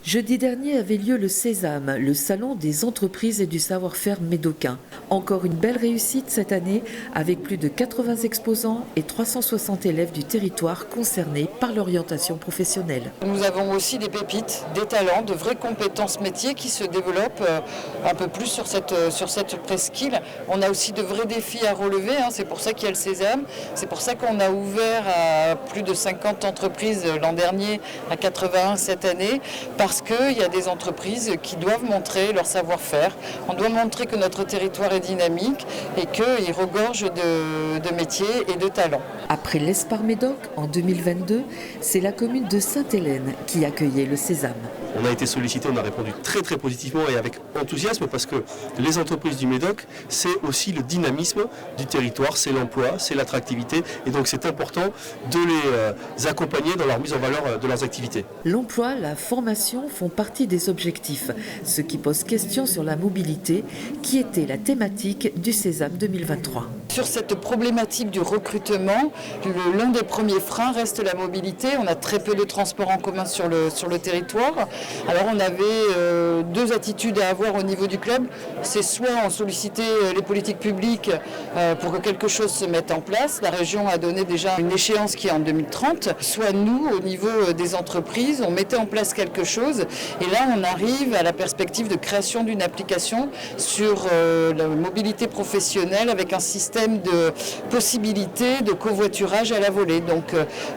Jeudi dernier avait lieu le Sésame, le salon des entreprises et du savoir-faire médocain. Encore une belle réussite cette année, avec plus de 80 exposants et 360 élèves du territoire concernés par l'orientation professionnelle. Nous avons aussi des pépites, des talents, de vraies compétences métiers qui se développent un peu plus sur cette presqu'île. On a aussi de vrais défis à relever, c'est pour ça qu'il y a le Sésame, c'est pour ça qu'on a ouvert à plus de 50 entreprises l'an dernier, à 81 cette année, parce qu'il y a des entreprises qui doivent montrer leur savoir-faire. On doit montrer que notre territoire est dynamique et qu'il regorge de métiers et de talents. Après l'Espar-Médoc, en 2022, c'est la commune de Sainte-Hélène qui accueillait le Sésame. On a été sollicité, on a répondu très très positivement et avec enthousiasme parce que les entreprises du Médoc, c'est aussi le dynamisme du territoire, c'est l'emploi, c'est l'attractivité et donc c'est important de les accompagner dans leur mise en valeur de leurs activités. L'emploi, la formation font partie des objectifs, ce qui pose question sur la mobilité qui était la thématique du Sésame 2023. Sur cette problématique du recrutement, l'un des premiers freins reste la mobilité. On a très peu de transports en commun sur le territoire. Alors on avait deux attitudes à avoir au niveau du club. C'est soit on sollicitait les politiques publiques pour que quelque chose se mette en place. La région a donné déjà une échéance qui est en 2030. Soit nous, au niveau des entreprises, on mettait en place quelque chose. Et là, on arrive à la perspective de création d'une application sur la mobilité professionnelle avec un système de possibilités de covoiturage à la volée. Donc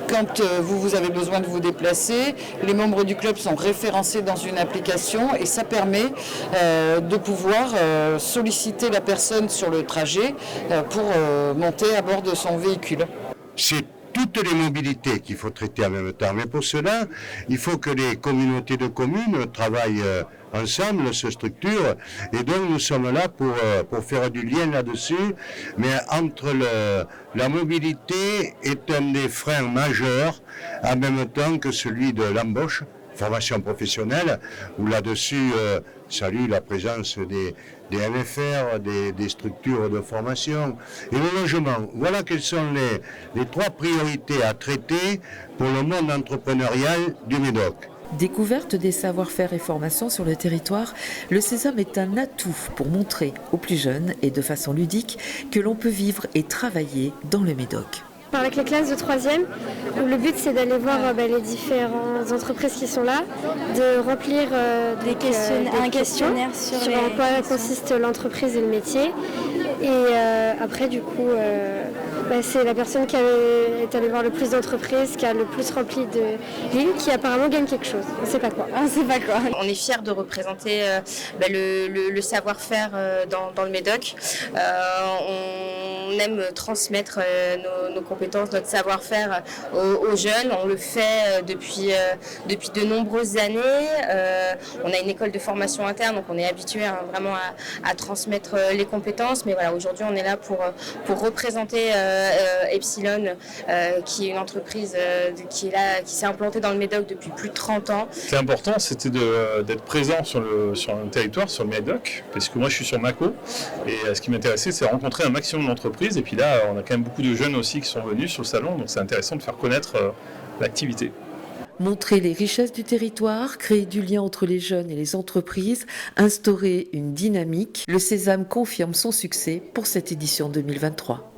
quand vous avez besoin de vous déplacer, les membres du club sont référencés dans une application et ça permet de pouvoir solliciter la personne sur le trajet pour monter à bord de son véhicule. C'est toutes les mobilités qu'il faut traiter en même temps. Mais pour cela, il faut que les communautés de communes travaillent ensemble, se structurent. Et donc nous sommes là pour faire du lien là-dessus. Mais entre la mobilité est un des freins majeurs, en même temps que celui de l'embauche, formation professionnelle, où là-dessus, salue la présence des NFR, des structures de formation et le logement. Voilà quelles sont les trois priorités à traiter pour le monde entrepreneurial du Médoc. Découverte des savoir-faire et formations sur le territoire, le Sésame est un atout pour montrer aux plus jeunes et de façon ludique que l'on peut vivre et travailler dans le Médoc. Avec les classes de 3e, où le but c'est d'aller voir les différentes entreprises qui sont là, de remplir un questionnaire sur en quoi consiste l'entreprise et le métier. Et après du coup, c'est la personne qui est allée voir le plus d'entreprises, qui a le plus rempli de lignes, qui apparemment gagne quelque chose. On ne sait pas quoi. On est fiers de représenter le savoir-faire dans le Médoc. On aime transmettre nos compétences, notre savoir-faire aux jeunes. On le fait depuis de nombreuses années. On a une école de formation interne, donc on est habitué vraiment à transmettre les compétences. Mais voilà, aujourd'hui, on est là pour représenter Epsilon, qui est une entreprise qui s'est implantée dans le Médoc depuis plus de 30 ans. C'est important, c'était d'être présent sur un territoire, sur le Médoc, parce que moi je suis sur Mâcon, et ce qui m'intéressait, c'est rencontrer un maximum d'entreprises. Et puis là, on a quand même beaucoup de jeunes aussi qui sont venus sur le salon, donc c'est intéressant de faire connaître l'activité. Montrer les richesses du territoire, créer du lien entre les jeunes et les entreprises, instaurer une dynamique, le Sésame confirme son succès pour cette édition 2023.